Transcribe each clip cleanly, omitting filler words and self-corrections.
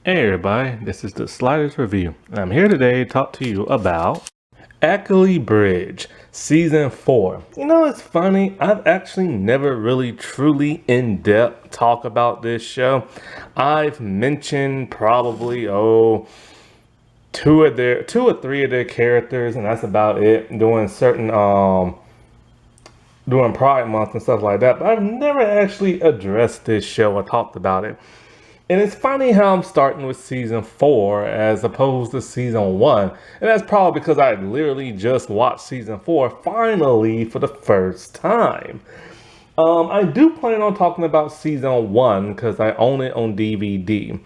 Hey everybody, this is the Sliders Review. I'm here today to talk to you about Ackley Bridge, Season 4. You know, it's funny, I've actually never really truly in-depth talk about this show. I've mentioned probably, two or three of their characters, and that's about it, doing certain, doing Pride Month and stuff like that, but I've never actually addressed this show or talked about it. And it's funny how I'm starting with season 4 as opposed to season 1. And that's probably because I literally just watched season 4 finally for the first time. I do plan on talking about season 1 because I own it on DVD.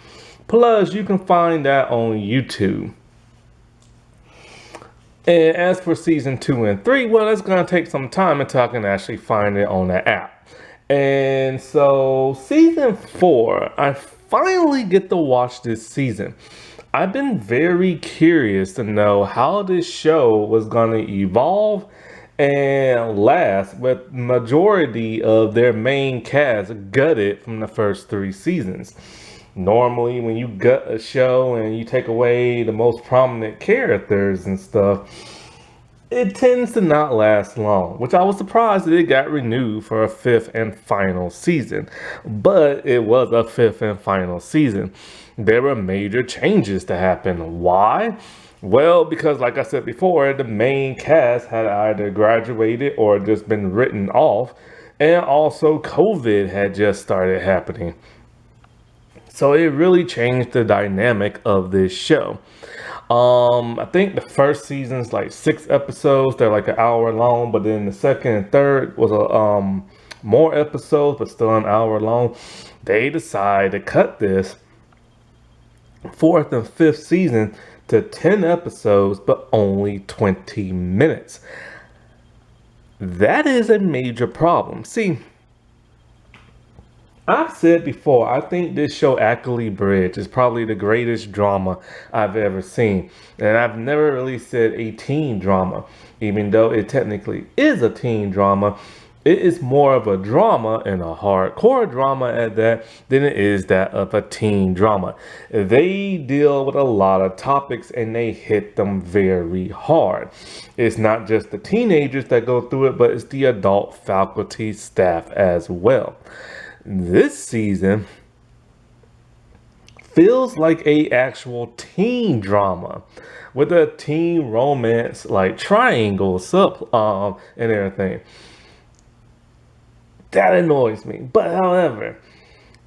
Plus, you can find that on YouTube. And as for season 2 and 3, well, it's going to take some time until I can actually find it on the app. And so, season 4, I finally get to watch this season. I've been very curious to know how this show was going to evolve and last, with majority of their main cast gutted from the first 3 seasons. Normally, when you gut a show and you take away the most prominent characters and stuff, it tends to not last long, which I was surprised that it got renewed for a 5th and final season. But it was a 5th and final season. There were major changes to happen. Why? Well, because like I said before, the main cast had either graduated or just been written off, and also COVID had just started happening. So it really changed the dynamic of this show. I think the first season's like 6 episodes. They're like an hour long, but then the second and third was a more episodes, but still an hour long. They decided to cut this 4th and 5th season to 10 episodes, but only 20 minutes. That is a major problem. See, I've said before, I think this show, Ackley Bridge, is probably the greatest drama I've ever seen. And I've never really said a teen drama, even though it technically is a teen drama. It is more of a drama and a hardcore drama at that than it is that of a teen drama. They deal with a lot of topics and they hit them very hard. It's not just the teenagers that go through it, but it's the adult faculty staff as well. This season feels like a actual teen drama with a teen romance like triangle sub and everything. That annoys me. But however,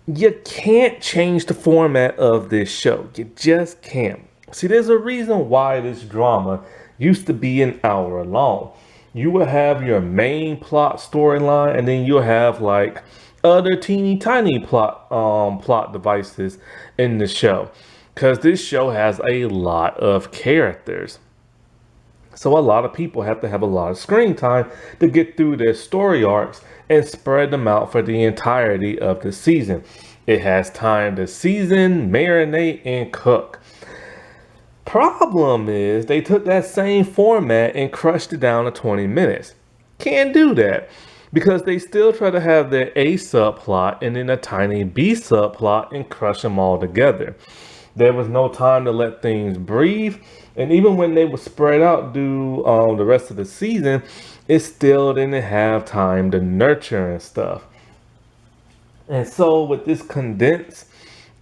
you can't change the format of this show. You just can't. See, there's a reason why this drama used to be an hour long. You will have your main plot storyline, and then you'll have like other teeny tiny plot devices in the show, because this show has a lot of characters. So a lot of people have to have a lot of screen time to get through their story arcs and spread them out for the entirety of the season. It has time to season, marinate, and cook. Problem is, they took that same format and crushed it down to 20 minutes. Can't do that because they still try to have their A subplot and then a tiny B subplot and crush them all together. There was no time to let things breathe, and even when they were spread out due the rest of the season, it still didn't have time to nurture and stuff. And so with this condensed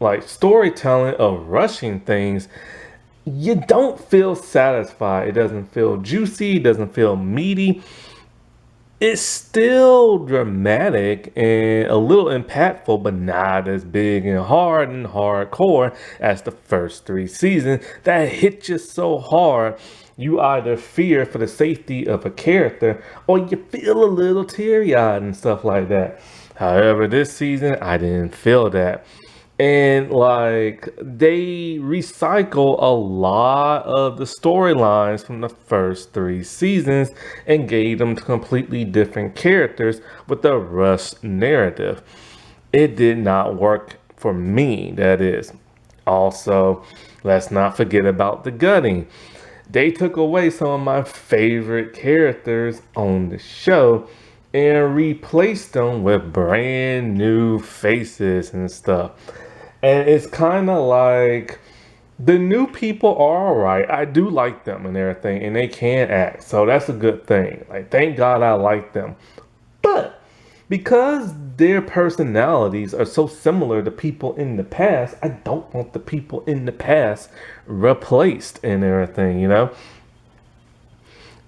like storytelling of rushing things, you don't feel satisfied. It doesn't feel juicy, it doesn't feel meaty. It's still dramatic and a little impactful, but not as big and hard and hardcore as the first 3 seasons that hit you so hard you either fear for the safety of a character or you feel a little teary-eyed and stuff like that. However, this season I didn't feel that. And like they recycle a lot of the storylines from the first 3 seasons and gave them completely different characters with a rushed narrative. It did not work for me, that is. Also, let's not forget about the gutting. They took away some of my favorite characters on the show and replaced them with brand new faces and stuff. And it's kind of like the new people are alright. I do like them and everything, and they can act. So that's a good thing. Like, thank God I like them. But because their personalities are so similar to people in the past, I don't want the people in the past replaced and everything, you know?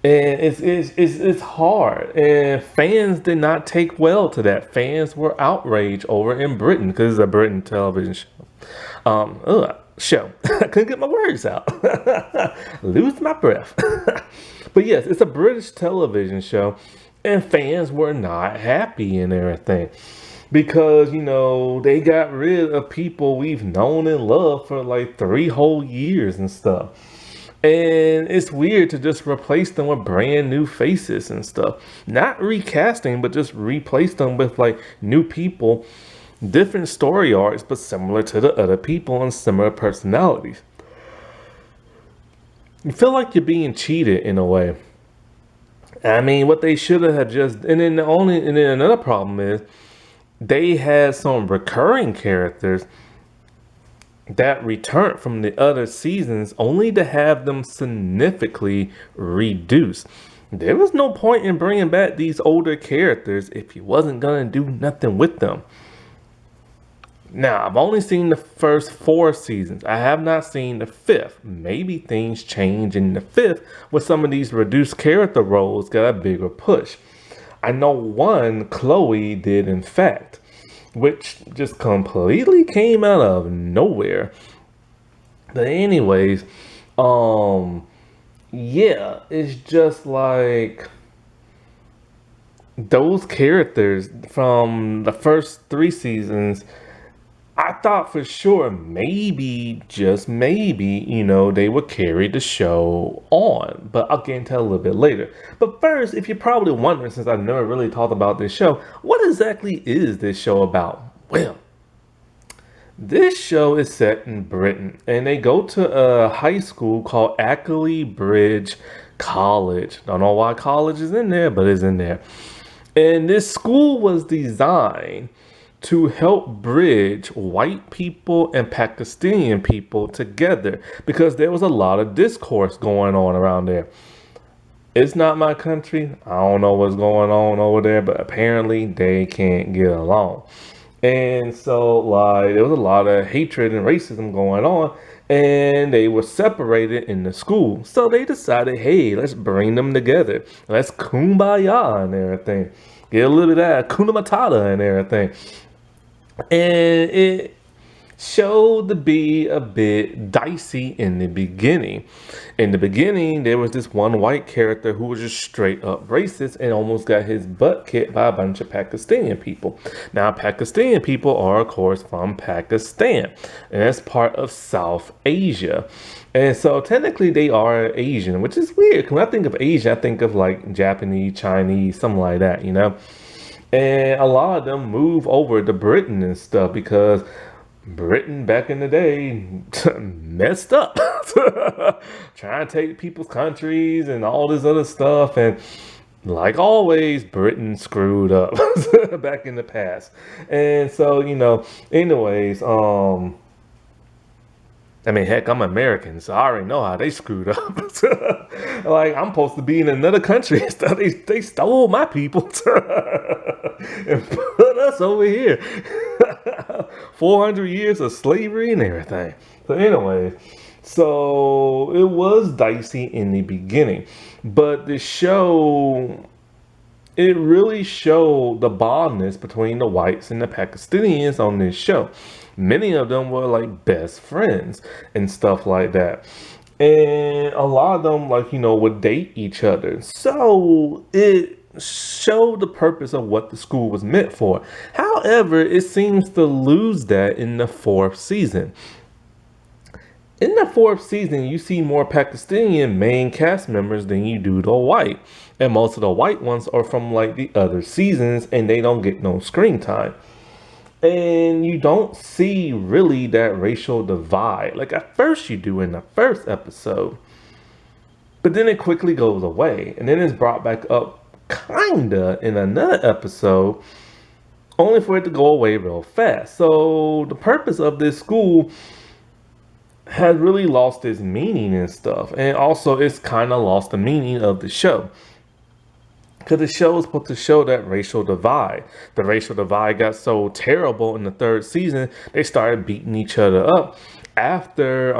And it's hard. And fans did not take well to that. Fans were outraged over in Britain because it's a Britain television show. Show. I couldn't get my words out. Lose my breath. But yes, it's a British television show, and fans were not happy and everything because they got rid of people we've known and loved for like 3 whole years and stuff. And it's weird to just replace them with brand new faces and stuff. Not recasting, but just replace them with like new people, different story arcs, but similar to the other people and similar personalities. You feel like you're being cheated in a way. I mean, what they should have just, and then another problem is they had some recurring characters that returned from the other seasons only to have them significantly reduced. There was no point in bringing back these older characters if you wasn't gonna do nothing with them. Now, I've only seen the first 4 seasons. I have not seen the fifth. Maybe things change in the fifth where some of these reduced character roles got a bigger push. I know one, Chloe, did in fact, which just completely came out of nowhere. But anyways, yeah, it's just like those characters from the first 3 seasons. I thought for sure, maybe, just maybe, they would carry the show on. But I'll get into that a little bit later. But first, if you're probably wondering, since I've never really talked about this show, what exactly is this show about? Well, this show is set in Britain, and they go to a high school called Ackley Bridge College. Don't know why college is in there, but it's in there. And this school was designed to help bridge white people and Pakistani people together because there was a lot of discourse going on around there. It's not my country. I don't know what's going on over there, but apparently they can't get along. And so, like, there was a lot of hatred and racism going on, and they were separated in the school. So they decided, hey, let's bring them together. Let's kumbaya and everything. Get a little bit of that kuna matata and everything. And it showed to be a bit dicey in the beginning. In the beginning, there was this one white character who was just straight up racist and almost got his butt kicked by a bunch of Pakistani people. Now, Pakistani people are, of course, from Pakistan, and that's part of South Asia. And so technically they are Asian, which is weird. When I think of Asia, I think of like Japanese, Chinese, something like that, And a lot of them move over to Britain and stuff because Britain back in the day messed up. Trying to take people's countries and all this other stuff. And like always, Britain screwed up back in the past. And so, anyways, I mean, heck, I'm American, so I already know how they screwed up. Like, I'm supposed to be in another country. They stole my people and put us over here. 400 years of slavery and everything. So anyway, so it was dicey in the beginning. But the show, it really showed the bondness between the whites and the Pakistanis on this show. Many of them were like best friends and stuff like that. And a lot of them, like, would date each other. So it showed the purpose of what the school was meant for. However, it seems to lose that in the 4th season. In the 4th season, you see more Pakistani main cast members than you do the white. And most of the white ones are from like the other seasons and they don't get no screen time. And you don't see really that racial divide. Like at first you do in the first episode. But then it quickly goes away. And then it's brought back up kinda in another episode only for it to go away real fast. So the purpose of this school has really lost its meaning and stuff. And also, it's kind of lost the meaning of the show. Because the show is supposed to show that racial divide. The racial divide got so terrible in the third season, they started beating each other up. After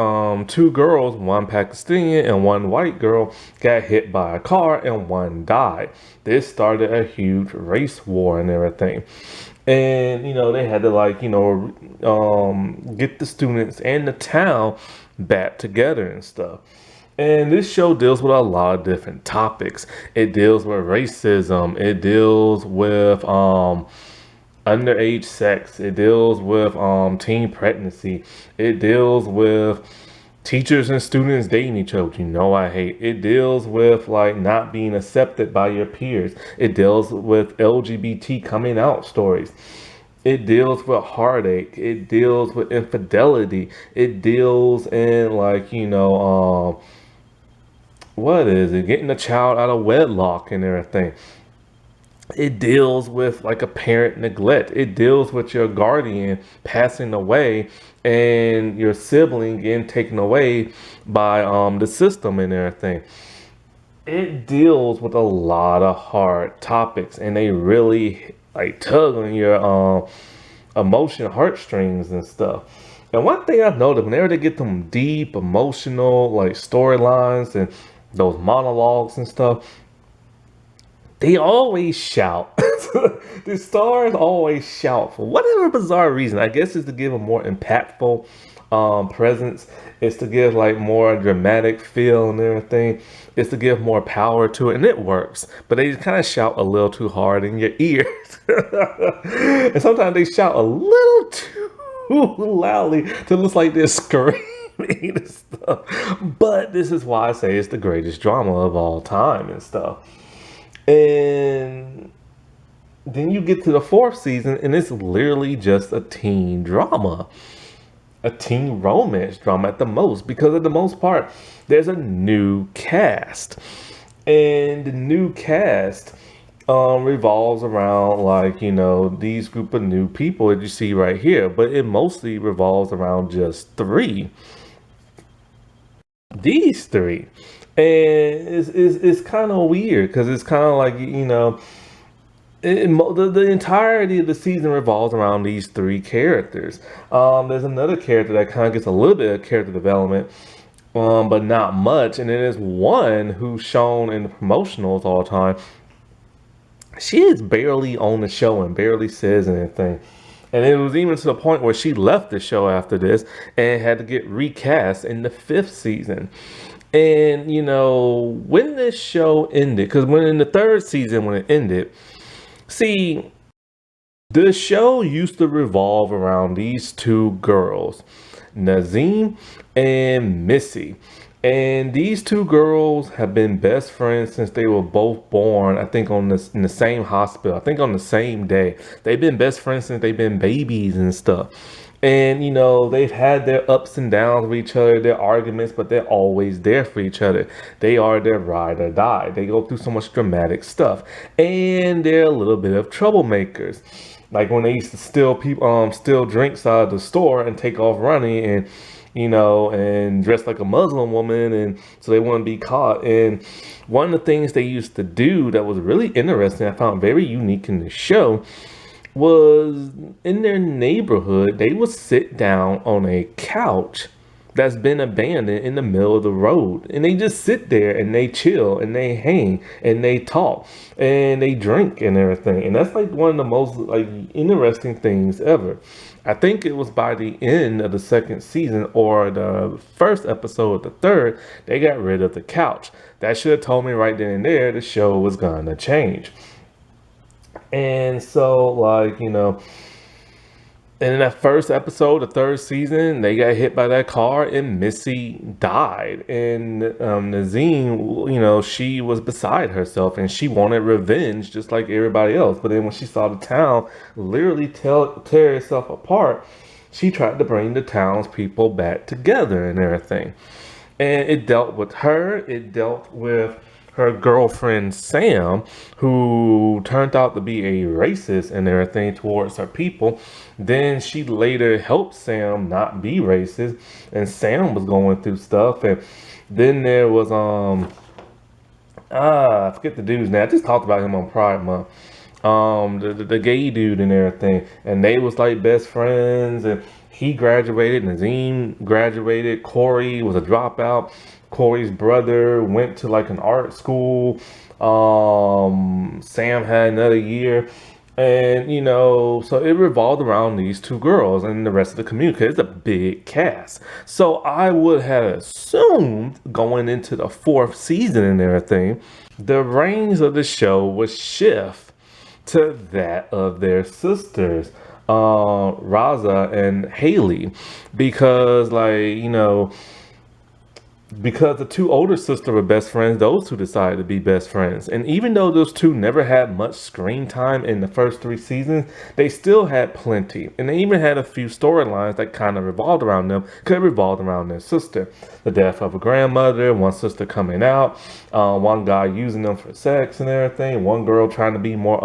two girls, one Pakistani and one white girl, got hit by a car and one died. This started a huge race war and everything. And, they had to, get the students and the town back together and stuff. And this show deals with a lot of different topics. It deals with racism. It deals with underage sex. It deals with teen pregnancy. It deals with teachers and students dating each other, which I hate. It deals with not being accepted by your peers. It deals with LGBT coming out stories. It deals with heartache. It deals with infidelity. It deals in what is it? Getting a child out of wedlock and everything. It deals with a parent neglect. It deals with your guardian passing away and your sibling getting taken away by the system and everything. It deals with a lot of hard topics, and they really tug on your emotion heartstrings and stuff. And one thing I've noticed, whenever they get them deep emotional storylines and those monologues and stuff, they always shout. The stars always shout for whatever bizarre reason. I guess it's to give a more impactful presence. It's to give more dramatic feel and everything. It's to give more power to it, and it works. But they just kind of shout a little too hard in your ears. And sometimes they shout a little too loudly to look like they're screaming and stuff. But this is why I say it's the greatest drama of all time and stuff. And then you get to the fourth season, and it's literally just a teen drama, a teen romance drama at the most, because at the most part, there's a new cast. And the new cast revolves around these group of new people that you see right here, but it mostly revolves around just these three. And it's kind of weird, because it's kind of the entirety of the season revolves around these three characters. There's another character that kind of gets a little bit of character development, but not much. And then there's one who's shown in the promotionals all the time. She is barely on the show and barely says anything. And it was even to the point where she left the show after this and had to get recast in the fifth season. And, when this show ended, because when in the third season, when it ended, see, the show used to revolve around these two girls, Nazim and Missy. And these two girls have been best friends since they were both born, I think in the same hospital, I think on the same day. They've been best friends since they've been babies and stuff. And, they've had their ups and downs with each other, their arguments, but they're always there for each other. They are their ride or die. They go through so much dramatic stuff. And they're a little bit of troublemakers. Like when they used to steal drinks out of the store and take off running and, and dress like a Muslim woman. And so they wouldn't be caught. And one of the things they used to do that was really interesting, I found very unique in the show, was in their neighborhood, they would sit down on a couch that's been abandoned in the middle of the road, and they just sit there and they chill and they hang and they talk and they drink and everything. And that's one of the most interesting things ever. I think it was by the end of the second season or the first episode of the third, they got rid of the couch. That should have told me right then and there the show was gonna change. And so, in that first episode, the third season, they got hit by that car and Missy died. And Nazim, she was beside herself and she wanted revenge just like everybody else. But then when she saw the town literally tear itself apart, she tried to bring the townspeople back together and everything. And it dealt with her. It dealt with her girlfriend Sam, who turned out to be a racist and everything towards her people. Then she later helped Sam not be racist, and Sam was going through stuff. And then there was I forget the dude's name. I just talked about him on Pride Month. The gay dude and everything, and they was like best friends. And he graduated, Nazim graduated, Corey was a dropout. Corey's brother went to like an art school. Sam had another year. And so it revolved around these two girls and the rest of the community. It's a big cast. So I would have assumed going into the fourth season and everything, the reins of the show would shift to that of their sisters, Raza and Haley, because because the two older sisters were best friends, those two decided to be best friends. And even though those two never had much screen time in the first three seasons, they still had plenty. And they even had a few storylines that kind of revolved around them, could revolve around their sister. The death of a grandmother, one sister coming out, one guy using them for sex and everything, one girl trying to be more,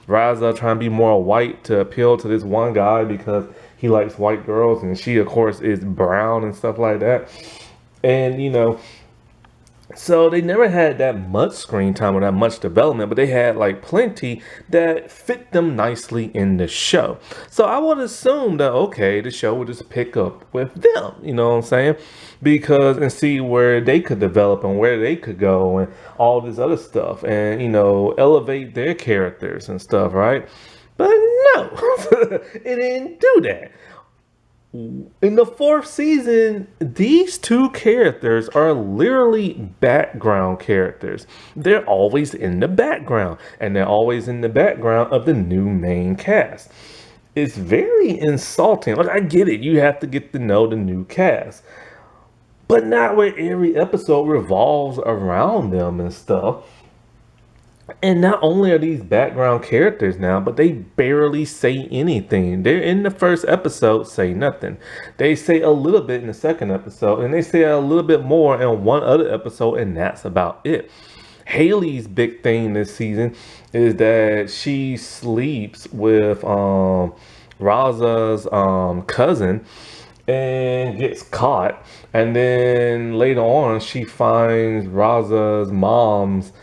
Raza trying to be more white to appeal to this one guy because he likes white girls, and she, of course, is brown and stuff like that. And so they never had that much screen time or that much development, but they had like plenty that fit them nicely in the show. So I would assume that, okay, the show would just pick up with them, you know what I'm saying? And see where they could develop and where they could go and all this other stuff, and elevate their characters and stuff, right? But no, it didn't do that. In the fourth season, these two characters are literally background characters. They're always in the background, and they're always in the background of the new main cast. It's very insulting. Like, I get it, you have to get to know the new cast, but not where every episode revolves around them and stuff. And not only are these background characters now, but they barely say anything. They're in the first episode, say nothing. They say a little bit in the second episode, and they say a little bit more in one other episode, and that's about it. Haley's big thing this season is that she sleeps with Raza's cousin and gets caught. And then later on, she finds Raza's mom's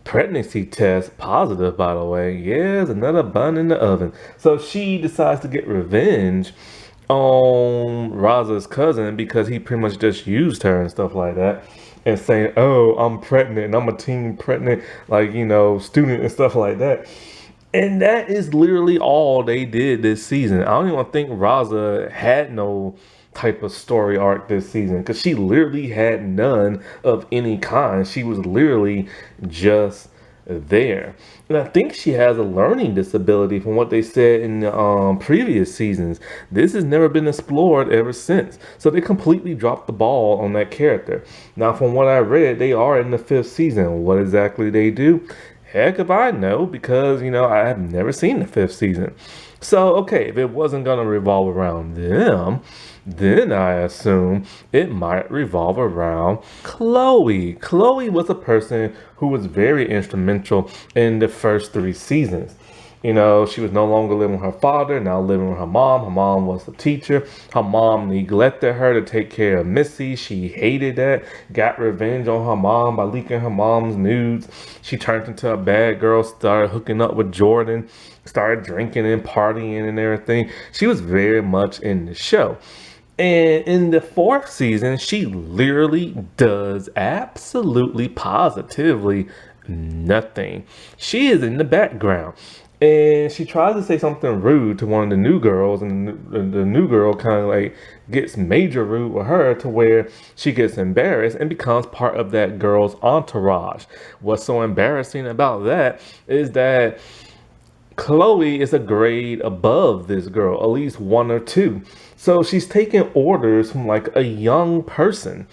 pregnancy test positive, by the way. Yeah, it's another bun in the oven. So she decides to get revenge on Raza's cousin because he pretty much just used her and stuff like that, and saying, oh, I'm pregnant and I'm a teen pregnant, student and stuff like that. And that is literally all they did this season. I don't even think Raza had no type of story arc this season, because she literally had none of any kind. She was literally just there. And I think she has a learning disability from what they said in the previous seasons. This has never been explored ever since. So they completely dropped the ball on that character. Now, from what I read, they are in the fifth season. What exactly they do? Heck if I know, because, I have never seen the fifth season. So, okay, if it wasn't going to revolve around them, then I assume it might revolve around Chloe. Chloe was a person who was very instrumental in the first three seasons. She was no longer living with her father, now living with her mom. Her mom was a teacher. Her mom neglected her to take care of Missy. She hated that. Got revenge on her mom by leaking her mom's nudes. She turned into a bad girl, started hooking up with Jordan, started drinking and partying and everything. She was very much in the show. And in the fourth season, she literally does absolutely positively nothing. She is in the background. And she tries to say something rude to one of the new girls, and the new girl kind of gets major rude with her, to where she gets embarrassed and becomes part of that girl's entourage. What's so embarrassing about that is that Chloe is a grade above this girl, at least one or two. So she's taking orders from a young person.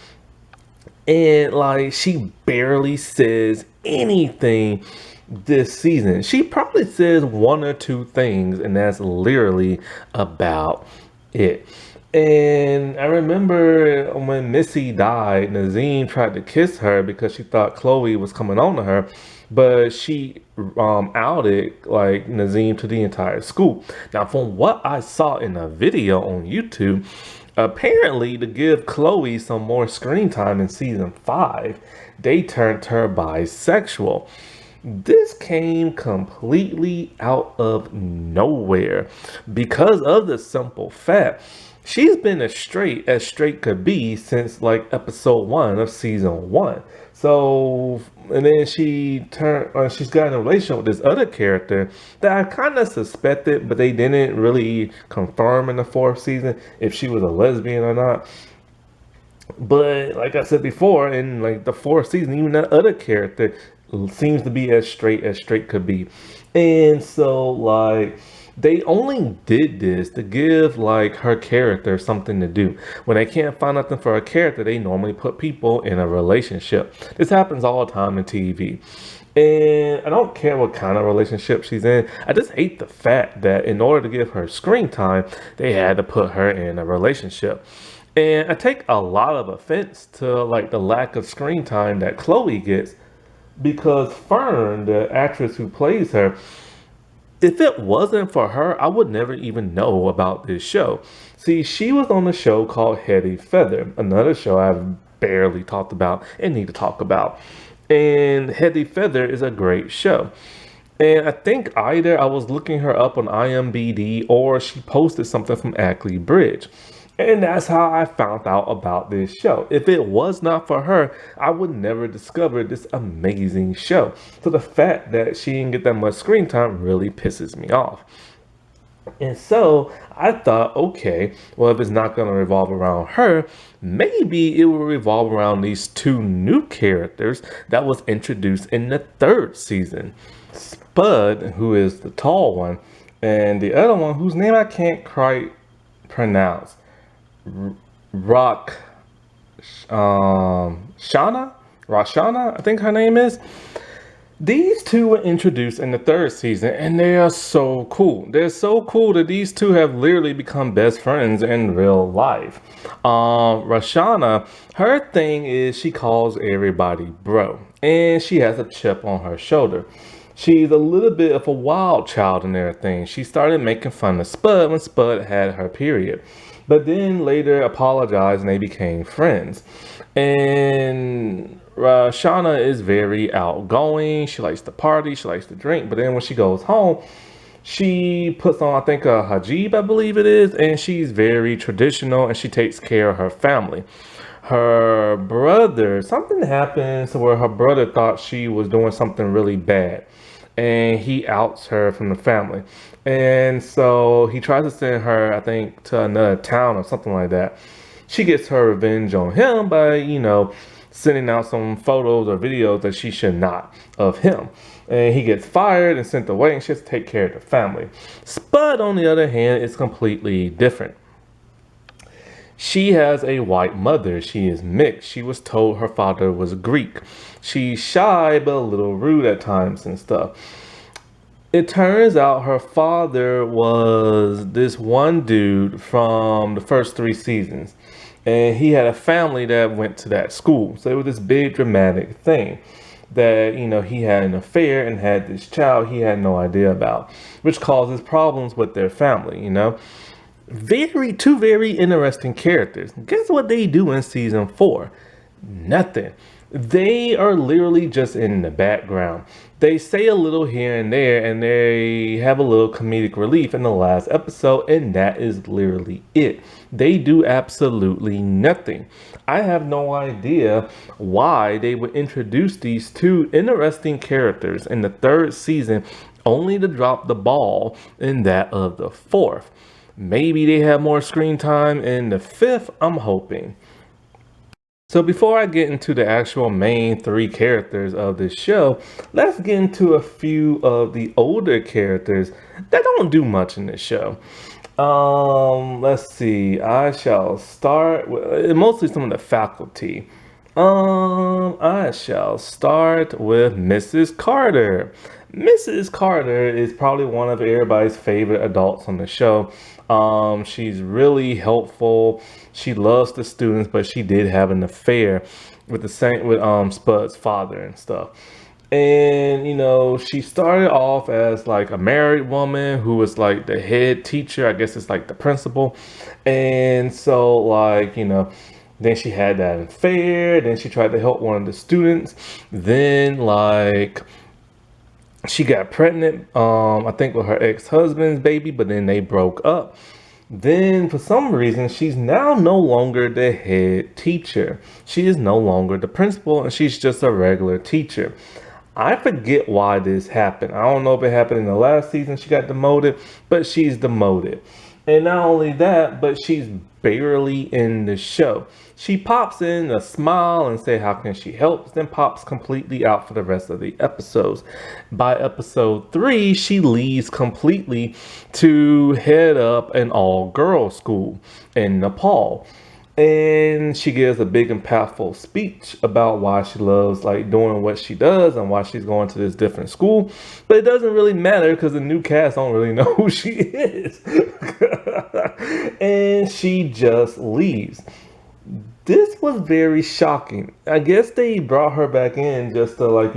And she barely says anything this season. She probably says one or two things, and that's literally about it. And I remember when Missy died, Nazim tried to kiss her because she thought Chloe was coming on to her, but she outed like Nazim to the entire school. Now, from what I saw in a video on YouTube, apparently to give Chloe some more screen time in season 5, they turned her bisexual. This came completely out of nowhere because of the simple fact she's been as straight could be since like episode 1 of season 1. So, and then she's got in a relationship with this other character that I kind of suspected, but they didn't really confirm in the 4th season if she was a lesbian or not. But like I said before, in like the 4th season, even that other character seems to be as straight could be. And so like they only did this to give like her character something to do. When they can't find nothing for her character, they normally put people in a relationship. This happens all the time in TV. And I don't care what kind of relationship she's in. I just hate the fact that in order to give her screen time, they had to put her in a relationship. And I take a lot of offense to like the lack of screen time that Chloe gets because Fern, the actress who plays her, if it wasn't for her, I would never even know about this show. See, she was on a show called Heady Feather, another show I've barely talked about and need to talk about. And Heady Feather is a great show. And I think either I was looking her up on IMDb or she posted something from Ackley Bridge. And that's how I found out about this show. If it was not for her, I would never discover this amazing show. So the fact that she didn't get that much screen time really pisses me off. And so I thought, okay, well, if it's not going to revolve around her, maybe it will revolve around these 2 new characters that was introduced in the 3rd season. Spud, who is the tall one, and the other one whose name I can't quite pronounce. Rock Rashana, I think her name is. These 2 were introduced in the 3rd season and they are so cool. They're so cool that these 2 have literally become best friends in real life. Rashana, her thing is she calls everybody bro and she has a chip on her shoulder. She's a little bit of a wild child and everything. She started making fun of Spud when Spud had her period, but then later apologized and they became friends. And Shauna is very outgoing. She likes to party. She likes to drink. But then when she goes home, she puts on, I think, a hijab, I believe it is. And she's very traditional and she takes care of her family. Her brother, something happens where her brother thought she was doing something really bad. And he outs her from the family. And so he tries to send her, I think, to another town or something like that. She gets her revenge on him by, sending out some photos or videos that she should not of him. And he gets fired and sent away and she has to take care of the family. Spud, on the other hand, is completely different. She has a white mother. She is mixed. She was told her father was Greek. She's shy but a little rude at times and stuff. It turns out her father was this one dude from the first 3 seasons. And he had a family that went to that school. So it was this big dramatic thing that, he had an affair and had this child he had no idea about, which causes problems with their family, Two very interesting characters. Guess what they do in season 4? Nothing. They are literally just in the background. They say a little here and there and they have a little comedic relief in the last episode, and that is literally it. They do absolutely nothing. I have no idea why they would introduce these 2 interesting characters in the 3rd season only to drop the ball in that of the 4th. Maybe they have more screen time in the 5th, I'm hoping. So before I get into the actual main 3 characters of this show, let's get into a few of the older characters that don't do much in this show. Let's see. I shall start with mostly some of the faculty. I shall start with Mrs. Carter. Mrs. Carter is probably one of everybody's favorite adults on the show. She's really helpful. She loves the students, but she did have an affair with Spud's father and stuff. And she started off as like a married woman who was like the head teacher. I guess it's like the principal. And so like, then she had that affair. Then she tried to help one of the students. Then like she got pregnant, I think with her ex-husband's baby, but then they broke up. Then, for some reason, she's now no longer the head teacher. She is no longer the principal, and she's just a regular teacher. I forget why this happened. I don't know if it happened in the last season she got demoted, but she's demoted. And not only that, but she's barely in the show. She pops in a smile and say how can she help, then pops completely out for the rest of the episodes. By episode 3, she leaves completely to head up an all-girls school in Nepal. And she gives a big impactful speech about why she loves like doing what she does and why she's going to this different school. But it doesn't really matter because the new cast don't really know who she is. And she just leaves. This was very shocking. I guess they brought her back in just to like,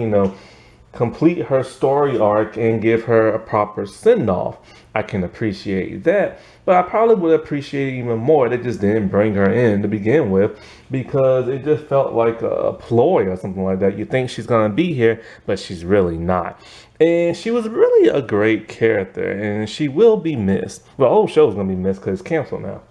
complete her story arc and give her a proper send-off. I can appreciate that, but I probably would appreciate even more they just didn't bring her in to begin with, because it just felt like a ploy or something like that. You think she's gonna be here, but she's really not. And she was really a great character, and she will be missed. Well, the whole show's gonna be missed because it's canceled now.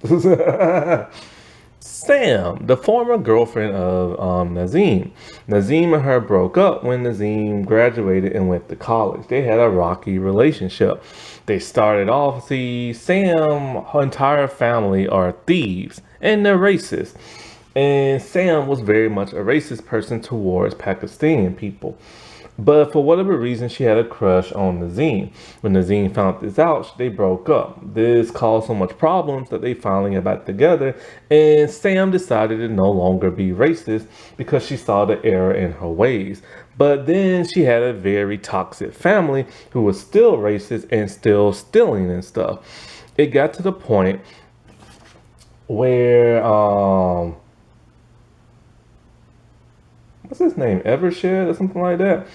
Sam, the former girlfriend of Nazim. Nazim and her broke up when Nazim graduated and went to college. They had a rocky relationship. They started off, Sam, her entire family are thieves and they're racist. And Sam was very much a racist person towards Pakistani people. But for whatever reason, she had a crush on Nazim. When Nazim found this out, they broke up. This caused so much problems that they finally got back together, and Sam decided to no longer be racist because she saw the error in her ways. But then she had a very toxic family who was still racist and still stealing and stuff. It got to the point where what's his name? Evershed or something like that.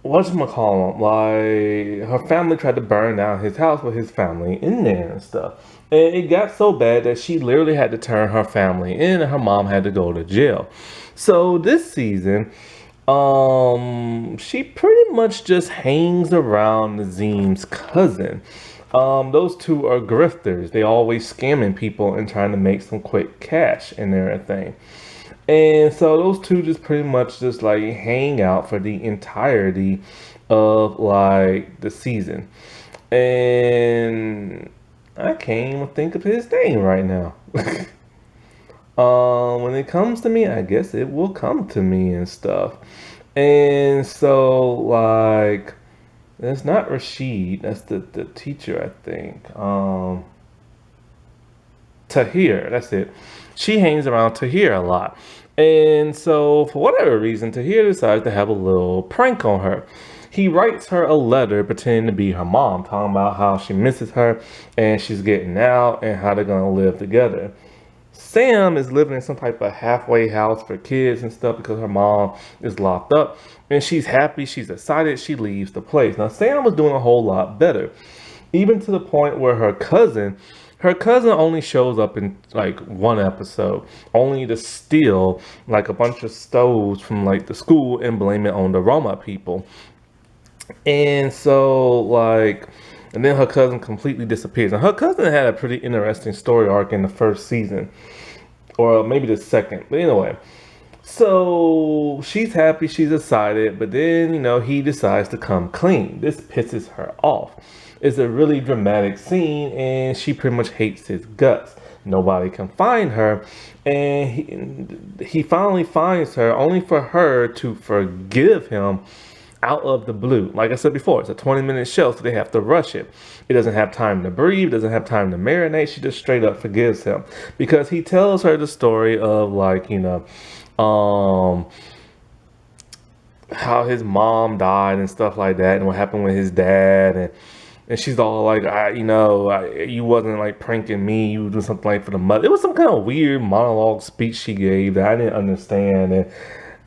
Whatchamacallit, like her family tried to burn down his house with his family in there and stuff. And it got so bad that she literally had to turn her family in and her mom had to go to jail. So this season, she pretty much just hangs around Nazim's cousin. Those two are grifters. They always scamming people and trying to make some quick cash and everything. And so those two just pretty much just like hang out for the entirety of like the season. And I can't even think of his name right now. When it comes to me, I guess it will come to me and stuff. And so like, it's not Rashid, that's the teacher, I think. Tahir, that's it. She hangs around Tahir a lot. And so, for whatever reason, Tahir decides to have a little prank on her. He writes her a letter pretending to be her mom, talking about how she misses her and she's getting out and how they're going to live together. Sam is living in some type of halfway house for kids and stuff because her mom is locked up. And she's happy, she's excited, she leaves the place. Now, Sam was doing a whole lot better. Even to the point where her cousin only shows up in like one episode, only to steal like a bunch of stoves from like the school and blame it on the Roma people. And so like, and then her cousin completely disappears. And her cousin had a pretty interesting story arc in the first season, or maybe the second, but anyway. So she's happy, she's excited, but then, he decides to come clean. This pisses her off. It's a really dramatic scene, and she pretty much hates his guts. Nobody can find her, and he finally finds her, only for her to forgive him out of the blue. Like I said before, it's a 20-minute show, so they have to rush it. It doesn't have time to breathe, doesn't have time to marinate. She just straight up forgives him because he tells her the story of like, how his mom died and stuff like that, and what happened with his dad, and she's all like, you wasn't like pranking me, you were doing something like for the mother. It was some kind of weird monologue speech she gave that I didn't understand, and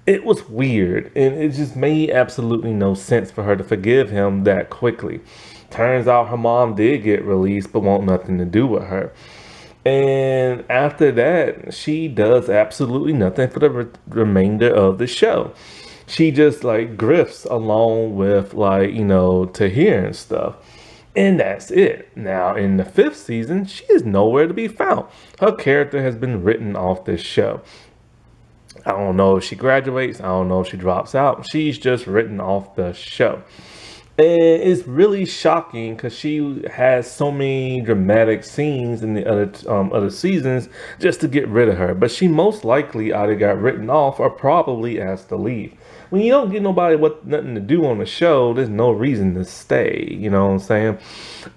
it was weird, and it just made absolutely no sense for her to forgive him that quickly. Turns out her mom did get released, but want nothing to do with her. And after that, she does absolutely nothing for the remainder of the show. She just like grifts along with like, Tahir and stuff. And that's it. Now, in the fifth season, she is nowhere to be found. Her character has been written off this show. I don't know if she graduates. I don't know if she drops out. She's just written off the show. And it's really shocking because she has so many dramatic scenes in the other seasons just to get rid of her. But she most likely either got written off or probably asked to leave. When you don't get nobody with nothing to do on the show, there's no reason to stay. You know what I'm saying?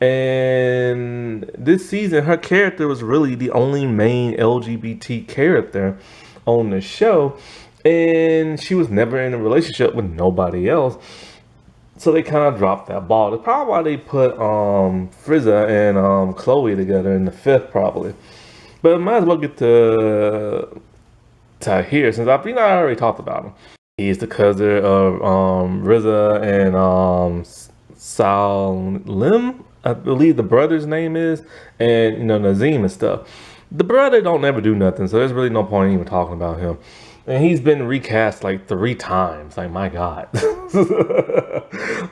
And this season, her character was really the only main LGBT character on the show, and she was never in a relationship with nobody else. So they kind of dropped that ball. That's probably why they put Frizza and Chloe together in the fifth, probably. But I might as well get to Tahir, since I already talked about him. He's the cousin of Rizza and Salim, I believe the brother's name is, and Nazim and stuff. The brother don't ever do nothing, so there's really no point in even talking about him. And he's been recast like 3 times. Like, my God.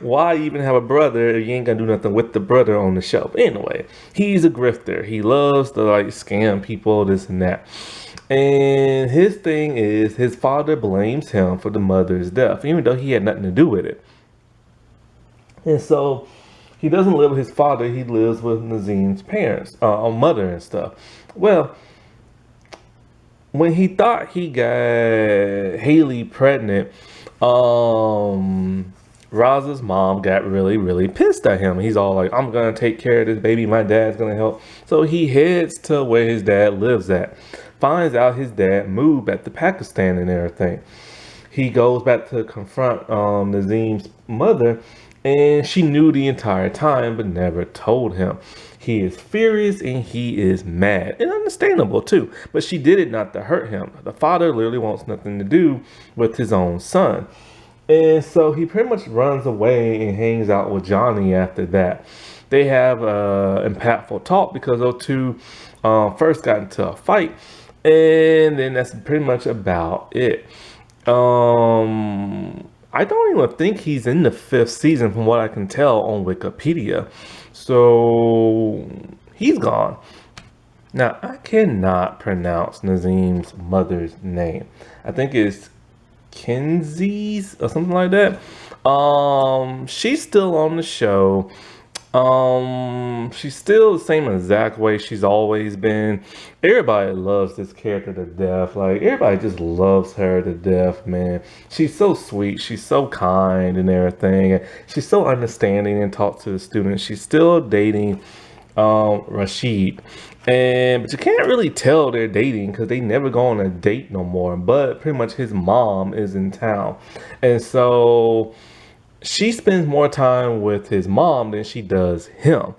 Why even have a brother if you ain't gonna do nothing with the brother on the show? But anyway, he's a grifter. He loves to like scam people, this and that. And his thing is his father blames him for the mother's death, even though he had nothing to do with it. And so he doesn't live with his father. He lives with Nazim's parents, mother and stuff. Well, when he thought he got Haley pregnant, Raza's mom got really, really pissed at him. He's all like, I'm going to take care of this baby. My dad's going to help. So he heads to where his dad lives at. Finds out his dad moved back to Pakistan and everything. He goes back to confront Nazim's mother, and she knew the entire time but never told him. He is furious and he is mad, and understandable too, but she did it not to hurt him. The father literally wants nothing to do with his own son. And so he pretty much runs away and hangs out with Johnny after that. They have an impactful talk because those two first got into a fight, and then that's pretty much about it. I don't even think he's in the 5th season from what I can tell on Wikipedia. So he's gone. Now, I cannot pronounce Nazim's mother's name. I think it's Kenzie's or something like that. She's still on the show. She's still the same exact way she's always been. Everybody loves this character to death. Like, everybody just loves her to death, man. She's so sweet. She's so kind and everything. She's so understanding and talks to the students. She's still dating Rashid. But you can't really tell they're dating because they never go on a date no more. But pretty much his mom is in town. And so she spends more time with his mom than she does him.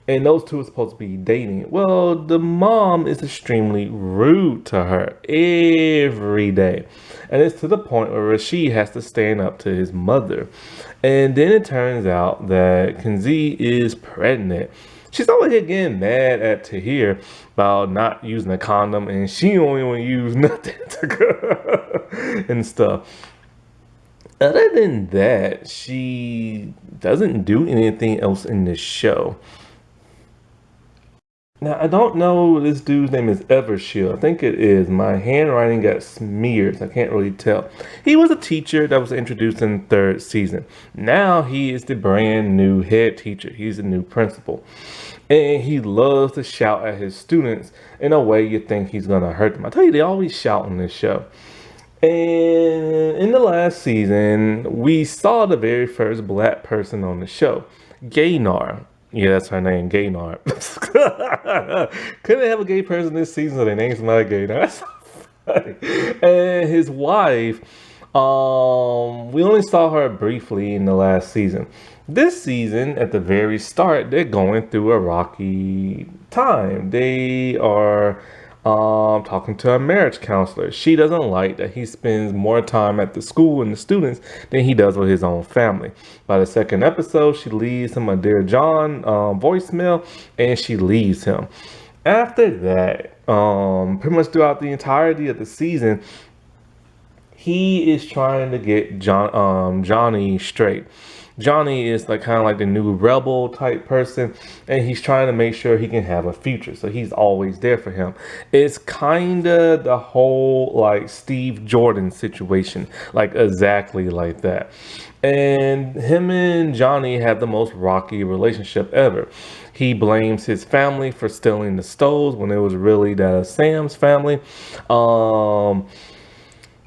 And those two are supposed to be dating. Well, the mom is extremely rude to her every day. And it's to the point where Rashid has to stand up to his mother. And then it turns out that Kenzie is pregnant. She's over here getting mad at Tahir about not using a condom. And she don't even use nothing and stuff. Other than that, she doesn't do anything else in this show. Now, I don't know this dude's name is Evershield. I think it is. My handwriting got smeared, so I can't really tell. He was a teacher that was introduced in the 3rd season. Now he is the brand new head teacher. He's the new principal. And he loves to shout at his students in a way you think he's going to hurt them. I tell you, they always shout on this show. And in the last season, we saw the very first black person on the show, Gaynar. Yeah, that's her name, Gaynar. Couldn't have a gay person this season, so they named somebody Gaynar. That's so funny. And his wife, We only saw her briefly in the last season. This season, at the very start, they're going through a rocky time. They are talking to a marriage counselor. She doesn't like that he spends more time at the school and the students than he does with his own family. By the second episode, she leaves him a Dear John voicemail, and she leaves him. After that, pretty much throughout the entirety of the season, he is trying to get Johnny straight. Johnny is like kind of like the new rebel type person, and he's trying to make sure he can have a future. So he's always there for him. It's kind of the whole like Steve Jordan situation, like exactly like that. And him and Johnny have the most rocky relationship ever. He blames his family for stealing the stoves when it was really that of Sam's family.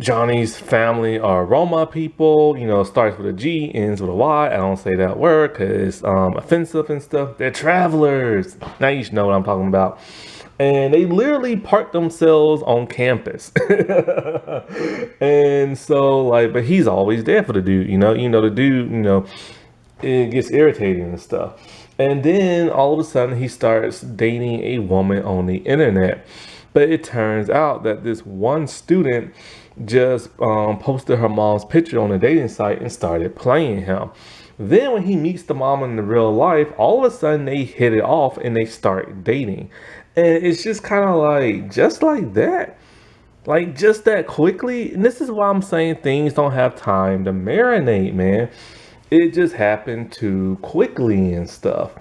Johnny's family are Roma people, starts with a G, ends with a Y. I don't say that word because it's offensive and stuff. They're travelers. Now you should know what I'm talking about. And they literally park themselves on campus. And so, but he's always there for the dude, the dude, it gets irritating and stuff. And then all of a sudden he starts dating a woman on the internet. But it turns out that this one student just posted her mom's picture on a dating site and started playing him. Then when he meets the mom in the real life, all of a sudden they hit it off and they start dating. And it's just kind of like, just like that. Like just that quickly. And this is why I'm saying things don't have time to marinate, man. It just happened too quickly and stuff.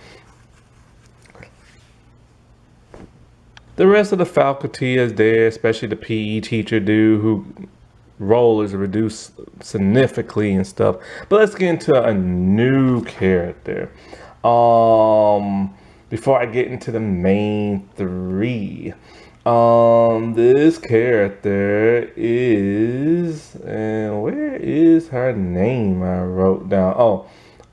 The rest of the faculty is there, especially the PE teacher dude who role is reduced significantly and stuff. But let's get into a new character. Before I get into the main three. This character is, and where is her name? I wrote down.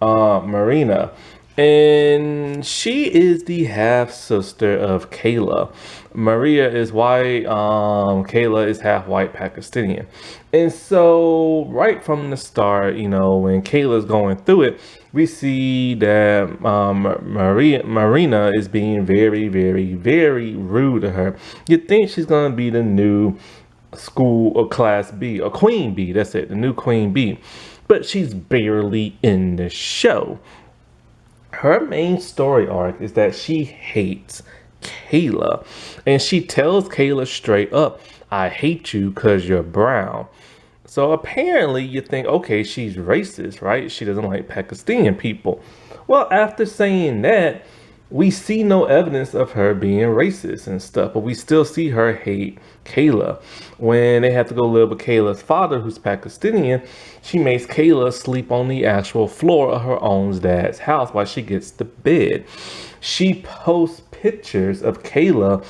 Marina. And she is the half sister of Kayla. Maria is white. Kayla is half white Pakistani. And so right from the start, when Kayla's going through it, we see that Marina is being very, very, very rude to her. You think she's going to be the new school or class B or queen B. That's it, the new queen B. But she's barely in the show. Her main story arc is that she hates Kayla. And she tells Kayla straight up, I hate you because you're brown. So apparently you think, okay, she's racist, right? She doesn't like Pakistani people. Well, after saying that, we see no evidence of her being racist and stuff, but we still see her hate Kayla. When they have to go live with Kayla's father, who's Pakistani, she makes Kayla sleep on the actual floor of her own dad's house while she gets to bed. She posts pictures of Kayla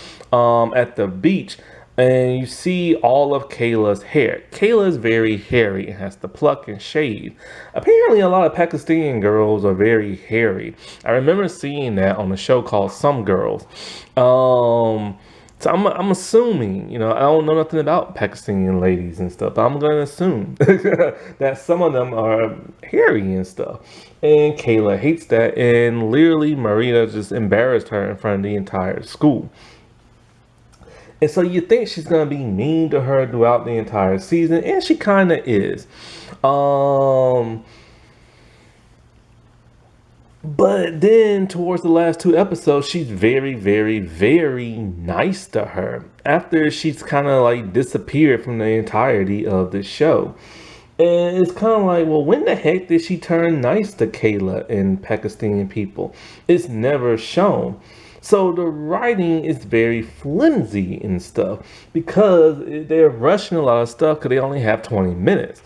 at the beach, and you see all of Kayla's hair. Kayla is very hairy and has to pluck and shave. Apparently, a lot of Pakistani girls are very hairy. I remember seeing that on a show called Some Girls. So I'm assuming, I don't know nothing about Pakistani ladies and stuff, but I'm going to assume that some of them are hairy and stuff. And Kayla hates that, and literally Maria just embarrassed her in front of the entire school. And so you think she's going to be mean to her throughout the entire season, and she kind of is. But then towards the last two episodes, she's very, very, very nice to her after she's kind of like disappeared from the entirety of the show. And it's kind of like, well, when the heck did she turn nice to Kayla and Pakistani people? It's never shown. So the writing is very flimsy and stuff because they're rushing a lot of stuff because they only have 20 minutes.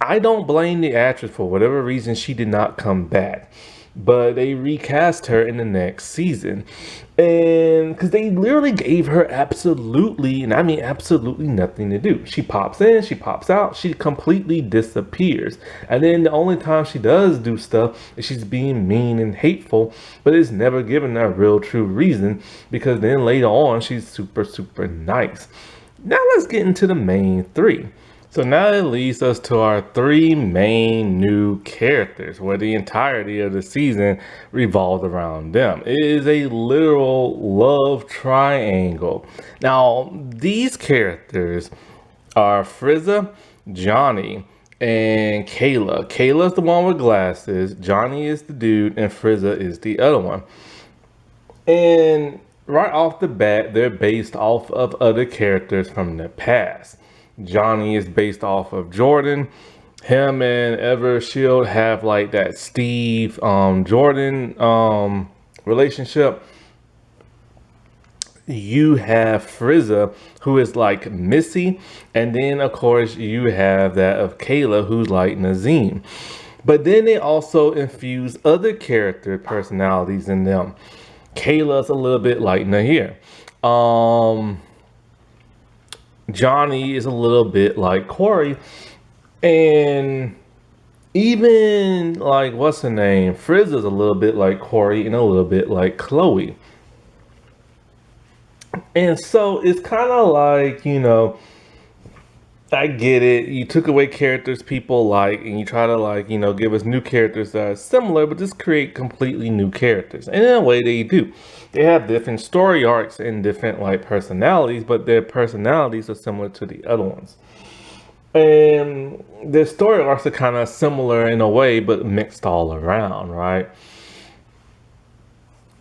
I don't blame the actress for whatever reason she did not come back. But they recast her in the next season. And because they literally gave her absolutely, and I mean absolutely nothing to do. She pops in, she pops out, she completely disappears. And then the only time she does do stuff is she's being mean and hateful, but it's never given a real true reason because then later on she's super, super nice. Now let's get into the main three. So now it leads us to our three main new characters, where the entirety of the season revolves around them. It is a literal love triangle. Now, these characters are Frieza, Johnny, and Kayla. Kayla's the one with glasses, Johnny is the dude, and Frieza is the other one. And right off the bat, they're based off of other characters from the past. Johnny is based off of Jordan. Him and Ever Shield have like that Steve Jordan relationship. You have Frieza, who is like Missy, and then of course you have that of Kayla, who's like Nazim. But then they also infuse other character personalities in them. Kayla's a little bit like Nahir. Johnny is a little bit like Corey, and even like what's her name? Frizz is a little bit like Corey and a little bit like Chloe. And so it's kind of like, I get it. You took away characters people like, and you try to like, give us new characters that are similar, but just create completely new characters. And in a way they do. They have different story arcs and different like personalities, but their personalities are similar to the other ones. And their story arcs are kind of similar in a way, but mixed all around, right?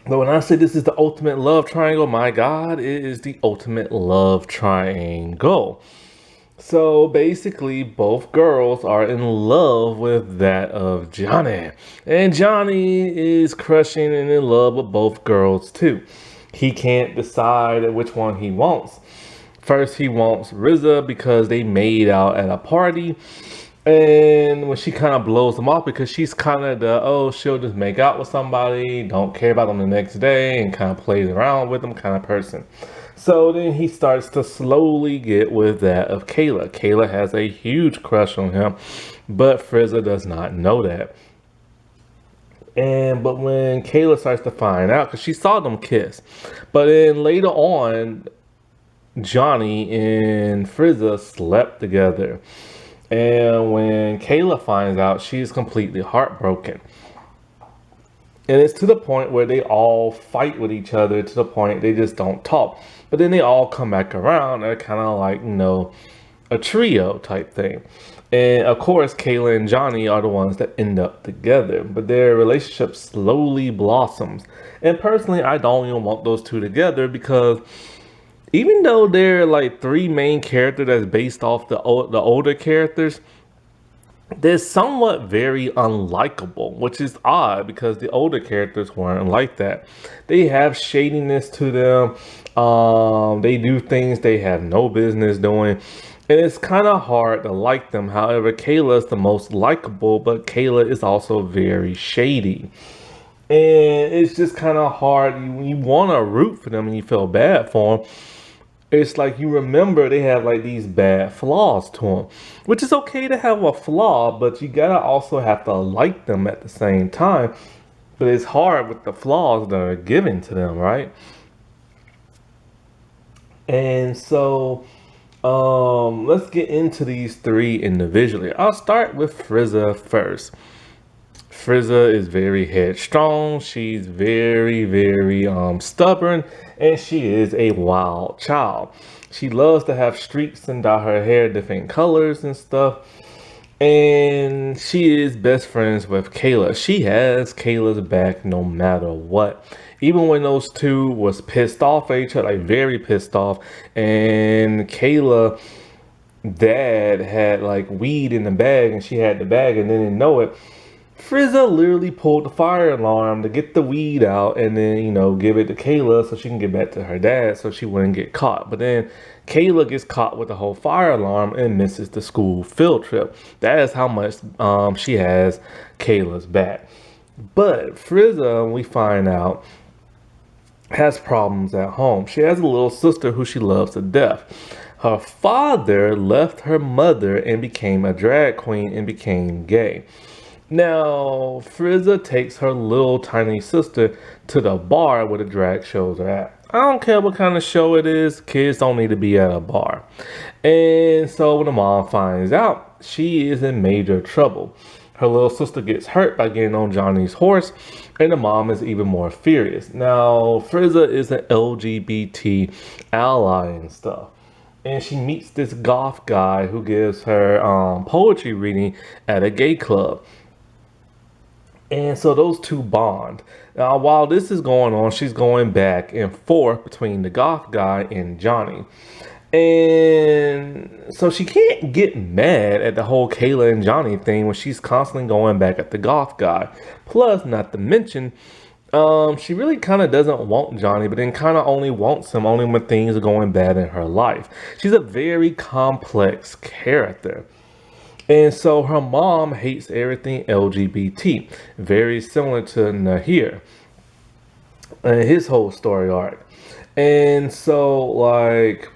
But when I say this is the ultimate love triangle, my God, it is the ultimate love triangle. So basically, both girls are in love with that of Johnny. And Johnny is crushing and in love with both girls too. He can't decide which one he wants. First, he wants Riza because they made out at a party. And when she kind of blows him off because she's kind of she'll just make out with somebody, don't care about them the next day, and kind of plays around with them kind of person. So then he starts to slowly get with that of Kayla. Kayla has a huge crush on him, but Frieza does not know that. But when Kayla starts to find out, because she saw them kiss, but then later on, Johnny and Frieza slept together. And when Kayla finds out, she's completely heartbroken. And it's to the point where they all fight with each other to the point they just don't talk. But then they all come back around. They're kind of like, a trio type thing. And of course, Kayla and Johnny are the ones that end up together. But their relationship slowly blossoms. And personally, I don't even want those two together because even though they're like three main characters that's based off the older characters, they're somewhat very unlikable, which is odd because the older characters weren't like that. They have shadiness to them. They do things they have no business doing. And it's kind of hard to like them. However, Kayla is the most likable, but Kayla is also very shady. And it's just kind of hard. You want to root for them and you feel bad for them. It's like you remember they have like these bad flaws to them, which is okay to have a flaw, but you gotta also have to like them at the same time. But it's hard with the flaws that are given to them, right? And so let's get into these three individually. I'll start with Frieza first. Frieza is very headstrong. She's very, very stubborn, and she is a wild child. She loves to have streaks and dye her hair different colors and stuff. And she is best friends with Kayla. She has Kayla's back no matter what. Even when those two was pissed off at each other, like very pissed off, and Kayla dad had like weed in the bag and she had the bag and didn't know it. Frieza literally pulled the fire alarm to get the weed out and then, give it to Kayla so she can get back to her dad so she wouldn't get caught. But then Kayla gets caught with the whole fire alarm and misses the school field trip. That is how much she has Kayla's back. But Frieza, we find out, has problems at home. She has a little sister who she loves to death. Her father left her mother and became a drag queen and became gay. Now, Frieza takes her little tiny sister to the bar where the drag shows are at. I don't care what kind of show it is, kids don't need to be at a bar. And so when the mom finds out, she is in major trouble. Her little sister gets hurt by getting on Johnny's horse, and the mom is even more furious. Now, Frieza is an LGBT ally and stuff. And she meets this goth guy who gives her poetry reading at a gay club. And so those two bond. Now, while this is going on, she's going back and forth between the goth guy and Johnny. And so she can't get mad at the whole Kayla and Johnny thing when she's constantly going back at the goth guy. Plus, not to mention, she really kind of doesn't want Johnny, but then kind of only wants him only when things are going bad in her life. She's a very complex character. And so her mom hates everything LGBT, very similar to Nahir and his whole story arc. And so, like,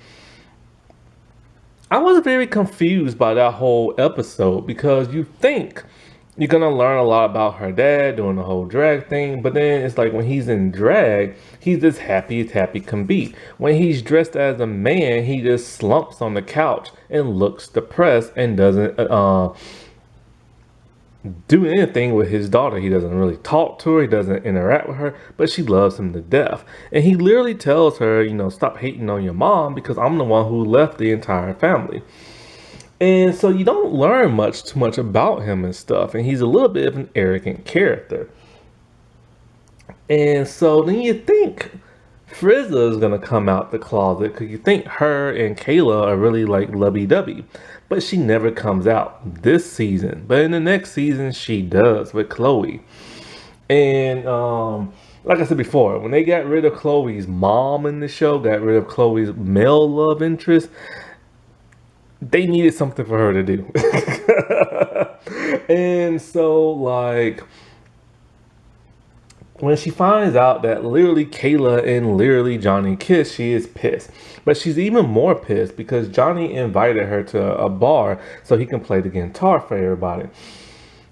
I was very confused by that whole episode because you think you're gonna learn a lot about her dad doing the whole drag thing, but then it's like when he's in drag, he's as happy can be. When he's dressed as a man, he just slumps on the couch and looks depressed and doesn't do anything with his daughter. He doesn't really talk to her, he doesn't interact with her, but she loves him to death. And he literally tells her, you know, stop hating on your mom because I'm the one who left the entire family. And so you don't learn too much about him and stuff. And he's a little bit of an arrogant character. And so then you think Frieza is going to come out the closet because you think her and Kayla are really like lovey-dovey. But she never comes out this season. But in the next season, she does with Chloe. And like I said before, when they got rid of Chloe's mom in the show, got rid of Chloe's male love interest, they needed something for her to do. And so, like, when she finds out that literally Kayla and literally Johnny kissed, she is pissed. But she's even more pissed because Johnny invited her to a bar so he can play the guitar for everybody.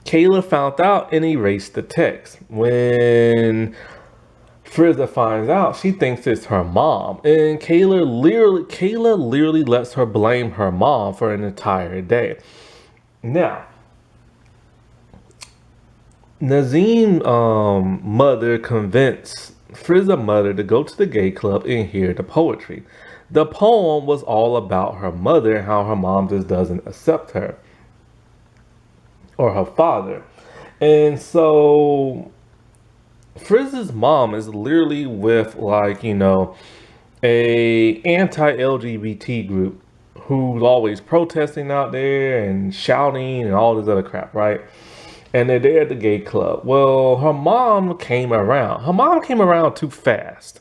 Kayla found out and erased the text. When Frieza finds out, she thinks it's her mom, and Kayla literally lets her blame her mom for an entire day. Now, Nazim's mother convinced Frieza's mother to go to the gay club and hear the poetry. The poem was all about her mother and how her mom just doesn't accept her, or her father. And so Frieza's mom is literally with, like, you know, a anti-LGBT group who's always protesting out there and shouting and all this other crap, right? And they're there at the gay club. Well, her mom came around. Her mom came around too fast.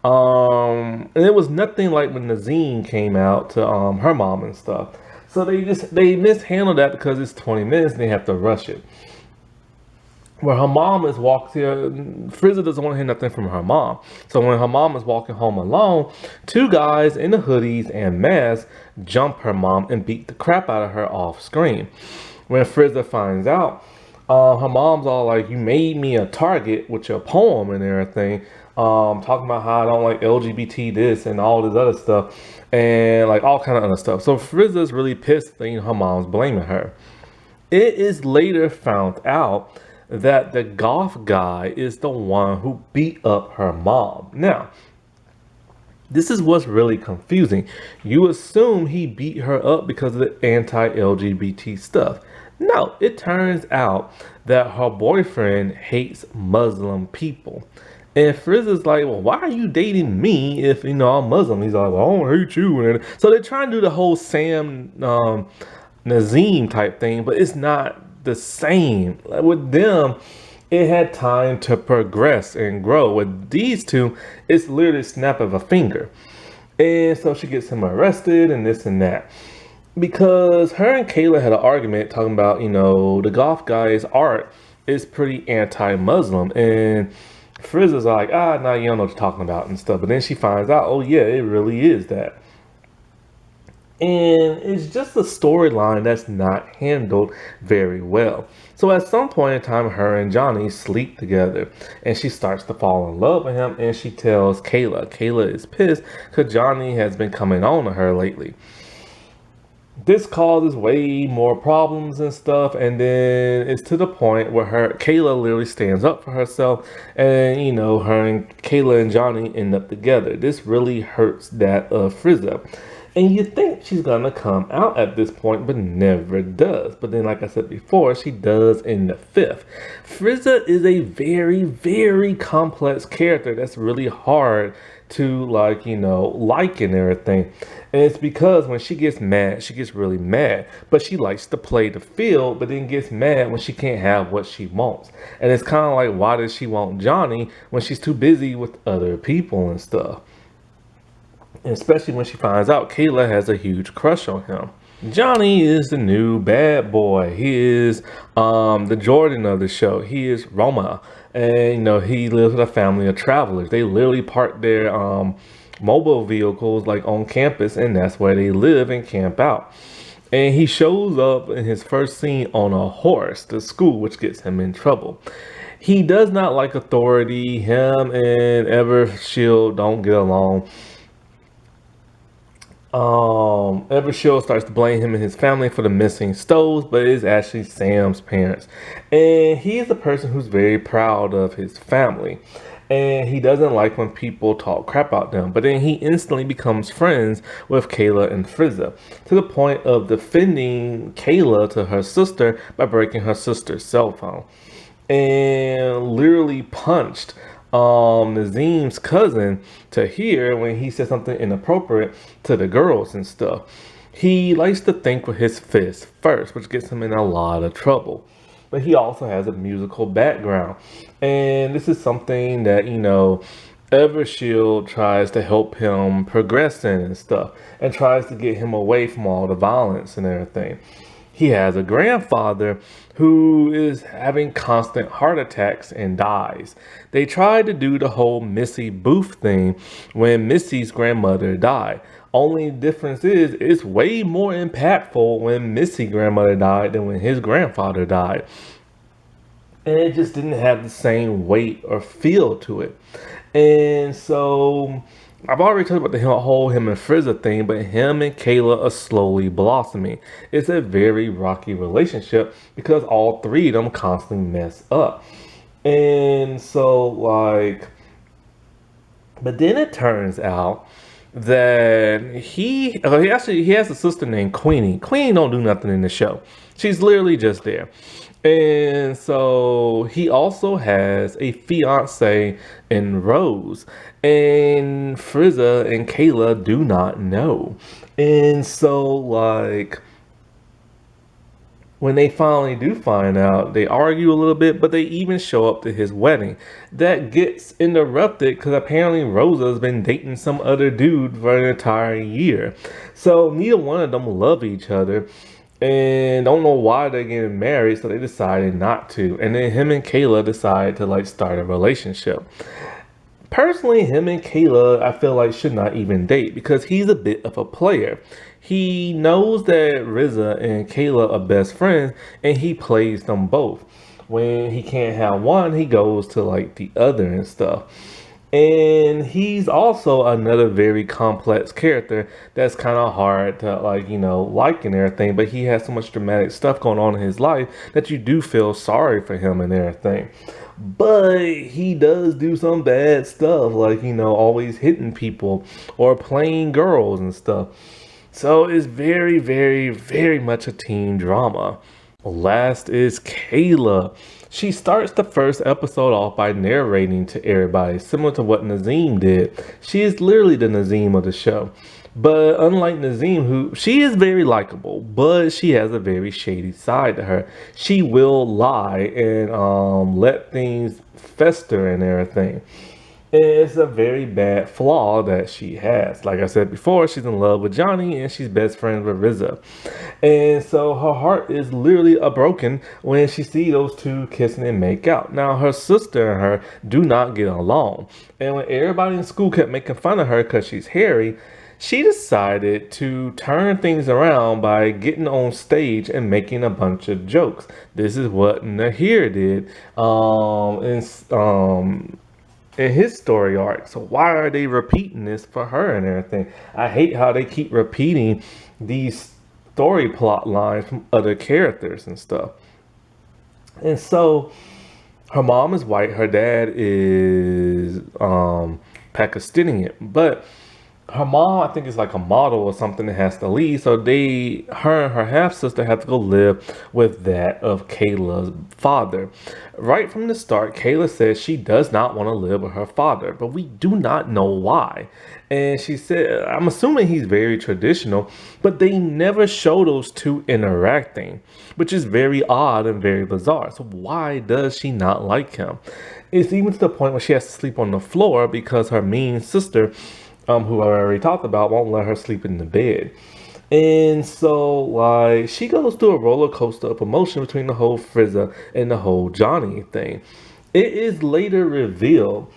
And it was nothing like when Nazim came out to her mom and stuff. So they mishandled that because it's 20 minutes and they have to rush it. Where her mom is walking here, Frieza doesn't want to hear nothing from her mom. So when her mom is walking home alone, two guys in the hoodies and masks jump her mom and beat the crap out of her off screen. When Frieza finds out, her mom's all like, you made me a target with your poem and everything. Talking about how I don't like LGBT this and all this other stuff. And like all kind of other stuff. So Frieza's really pissed that, you know, her mom's blaming her. It is later found out that the goth guy is the one who beat up her mom. Now, this is what's really confusing. You assume he beat her up because of the anti-LGBT stuff. No, it turns out that her boyfriend hates Muslim people. And Frieza's like, well, why are you dating me if, you know, I'm Muslim? He's like, well, I don't hate you. And so they're trying to do the whole Sam Nazim type thing, but it's not the same. Like with them, it had time to progress and grow. With these two, it's literally a snap of a finger. And so she gets him arrested and this and that. Because her and Kayla had an argument talking about, you know, the goth guy's art is pretty anti-Muslim. And Frieza's like, nah, you don't know what you're talking about and stuff. But then she finds out, oh yeah, it really is that. And it's just a storyline that's not handled very well. So at some point in time, her and Johnny sleep together, and she starts to fall in love with him, and she tells Kayla. Kayla is pissed because Johnny has been coming on to her lately. This causes way more problems and stuff, and then it's to the point where her Kayla literally stands up for herself, and her and Kayla and Johnny end up together. This really hurts that Frieza, and you think she's gonna come out at this point, but never does. But then, like I said before, she does in the fifth. Frieza is a very, very complex character that's really hard to like and everything. And it's because when she gets mad, she gets really mad. But she likes to play the field, but then gets mad when she can't have what she wants. And it's kind of like, why does she want Johnny when she's too busy with other people and stuff? And especially when she finds out Kayla has a huge crush on him. Johnny is the new bad boy. He is the Jordan of the show. He is Roma. And he lives with a family of travelers. They literally park their mobile vehicles like on campus, and that's where they live and camp out. And he shows up in his first scene on a horse to school, which gets him in trouble. He does not like authority. Him and Evershield don't get along. Evershield starts to blame him and his family for the missing stoves, but it's actually Sam's parents. And he is a person who's very proud of his family. And he doesn't like when people talk crap about them. But then he instantly becomes friends with Kayla and Frieza, to the point of defending Kayla to her sister by breaking her sister's cell phone. And literally punched Nazim's cousin Tahir when he said something inappropriate to the girls and stuff. He likes to think with his fist first, which gets him in a lot of trouble. But he also has a musical background. And this is something that, Evershield tries to help him progress in and stuff, and tries to get him away from all the violence and everything. He has a grandfather who is having constant heart attacks and dies. They tried to do the whole Missy Booth thing when Missy's grandmother died. Only difference is it's way more impactful when Missy's grandmother died than when his grandfather died. And it just didn't have the same weight or feel to it. And so I've already talked about the whole him and Frieza thing, but him and Kayla are slowly blossoming. It's a very rocky relationship because all three of them constantly mess up. And so but then it turns out that he has a sister named Queenie. Queenie don't do nothing in the show. She's literally just there. And so he also has a fiance in Rose, and Frieza and Kayla do not know. And so when they finally do find out, they argue a little bit, but they even show up to his wedding. That gets interrupted because apparently Rosa's been dating some other dude for an entire year. So neither one of them love each other and don't know why they're getting married, so they decided not to. And then him and Kayla decided to start a relationship. Personally, him and Kayla, I feel like should not even date because he's a bit of a player. He knows that Riza and Kayla are best friends, and he plays them both. When he can't have one, he goes to the other and stuff. And he's also another very complex character that's kind of hard to like and everything, but he has so much dramatic stuff going on in his life that you do feel sorry for him and everything. But he does do some bad stuff, always hitting people or playing girls and stuff. So it's very, very, very much a teen drama. Last is Kayla. She starts the first episode off by narrating to everybody, similar to what Nazim did. She is literally the Nazim of the show. But unlike Nazim, she is very likable, but she has a very shady side to her. She will lie and let things fester and everything. It's a very bad flaw that she has. Like I said before, she's in love with Johnny and she's best friends with Riza. And so her heart is literally broken when she sees those two kissing and make out. Now her sister and her do not get along. And when everybody in school kept making fun of her because she's hairy, she decided to turn things around by getting on stage and making a bunch of jokes. This is what Nahir did in his story arc. So why are they repeating this for her and everything? I hate how they keep repeating these story plot lines from other characters and stuff. And so her mom is white, her dad is Pakistani, but her mom, I think, is like a model or something that has to leave. So her and her half sister have to go live with that of Kayla's father. Right from the start, Kayla says she does not want to live with her father, but we do not know why. And she said, I'm assuming he's very traditional, but they never show those two interacting, which is very odd and very bizarre. So why does she not like him? It's even to the point where she has to sleep on the floor because her mean sister, who I already talked about, won't let her sleep in the bed. And so, like, she goes through a roller coaster of emotion between the whole Frieza and the whole Johnny thing. It is later revealed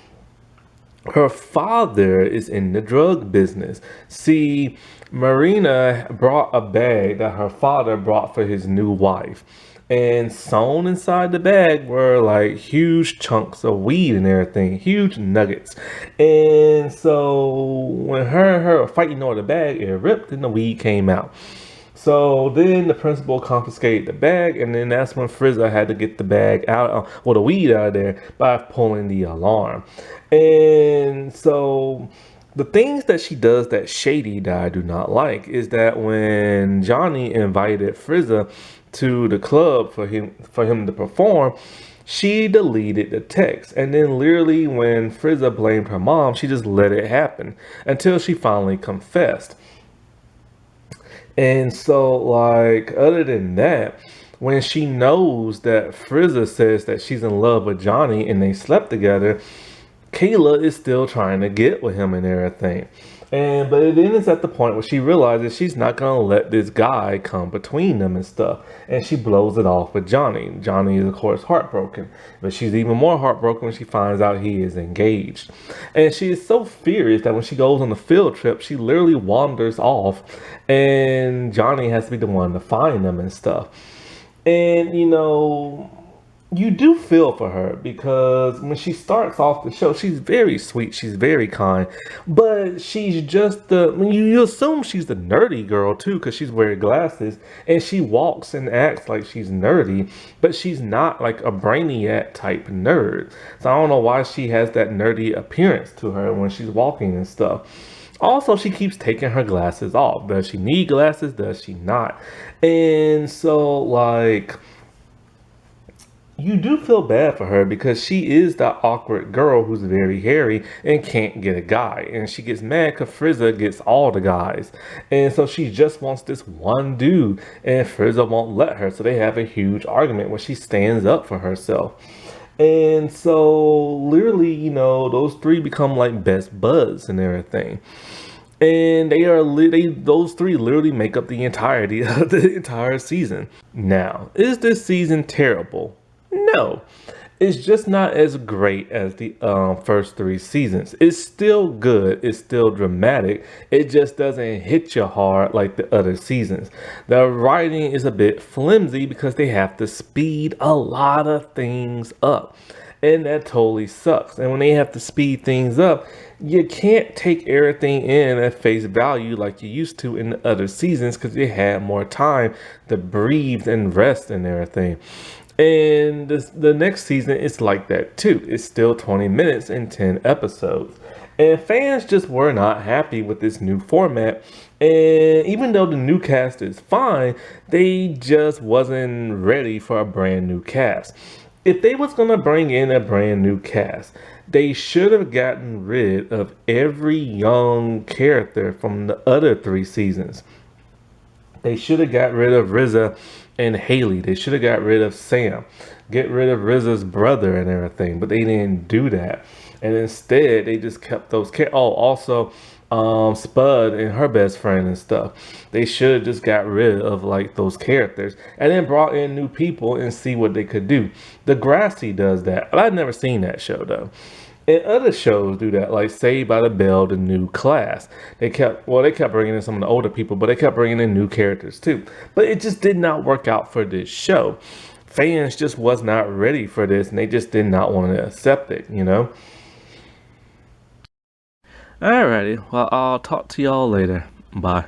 her father is in the drug business. See, Marina brought a bag that her father brought for his new wife. And sewn inside the bag were like huge chunks of weed and everything, huge nuggets. And so when her and her were fighting over the bag, it ripped and the weed came out. So then the principal confiscated the bag, and then that's when Frieza had to get the bag out, the weed out of there by pulling the alarm. And so the things that she does that shady that I do not like is that when Johnny invited Frieza to the club for him to perform, she deleted the text. And then literally when Frieza blamed her mom, she just let it happen until she finally confessed. And so, like, other than that, when she knows that Frieza says that she's in love with Johnny and they slept together, Kayla is still trying to get with him and everything. But then it's at the point where she realizes she's not going to let this guy come between them and stuff. And she blows it off with Johnny. Johnny is, of course, heartbroken. But she's even more heartbroken when she finds out he is engaged. And she is so furious that when she goes on the field trip, she literally wanders off. And Johnny has to be the one to find them and stuff. And, you do feel for her because when she starts off the show, she's very sweet, she's very kind, but she's just you assume she's the nerdy girl too because she's wearing glasses and she walks and acts like she's nerdy, but she's not like a brainiac type nerd. So I don't know why she has that nerdy appearance to her when she's walking and stuff. Also, she keeps taking her glasses off. Does she need glasses? Does she not? And so, like, you do feel bad for her because she is that awkward girl who's very hairy and can't get a guy. And she gets mad because Frieza gets all the guys. And so she just wants this one dude and Frieza won't let her. So they have a huge argument where she stands up for herself. And so literally, those three become like best buds and everything. And those three literally make up the entirety of the entire season. Now, is this season terrible? No, it's just not as great as the first three seasons. It's still good. It's still dramatic. It just doesn't hit you hard like the other seasons. The writing is a bit flimsy because they have to speed a lot of things up. And that totally sucks. And when they have to speed things up, you can't take everything in at face value like you used to in the other seasons because you had more time to breathe and rest and everything. And the next season is like that too. It's still 20 minutes and 10 episodes. And fans just were not happy with this new format. And even though the new cast is fine, they just wasn't ready for a brand new cast. If they was going to bring in a brand new cast, they should have gotten rid of every young character from the other three seasons. They should have got rid of RZA and Haley. They should have got rid of Sam. Get rid of RZA's brother and everything. But they didn't do that. And instead, they just kept those characters. Oh, also, Spud and her best friend and stuff. They should have just got rid of like those characters. And then brought in new people and see what they could do. Degrassi does that. But I've never seen that show though. And other shows do that, like Saved by the Bell, the new class. They kept bringing in some of the older people, but they kept bringing in new characters too. But it just did not work out for this show. Fans just was not ready for this, and they just did not want to accept it. Alrighty, well, I'll talk to y'all later. Bye.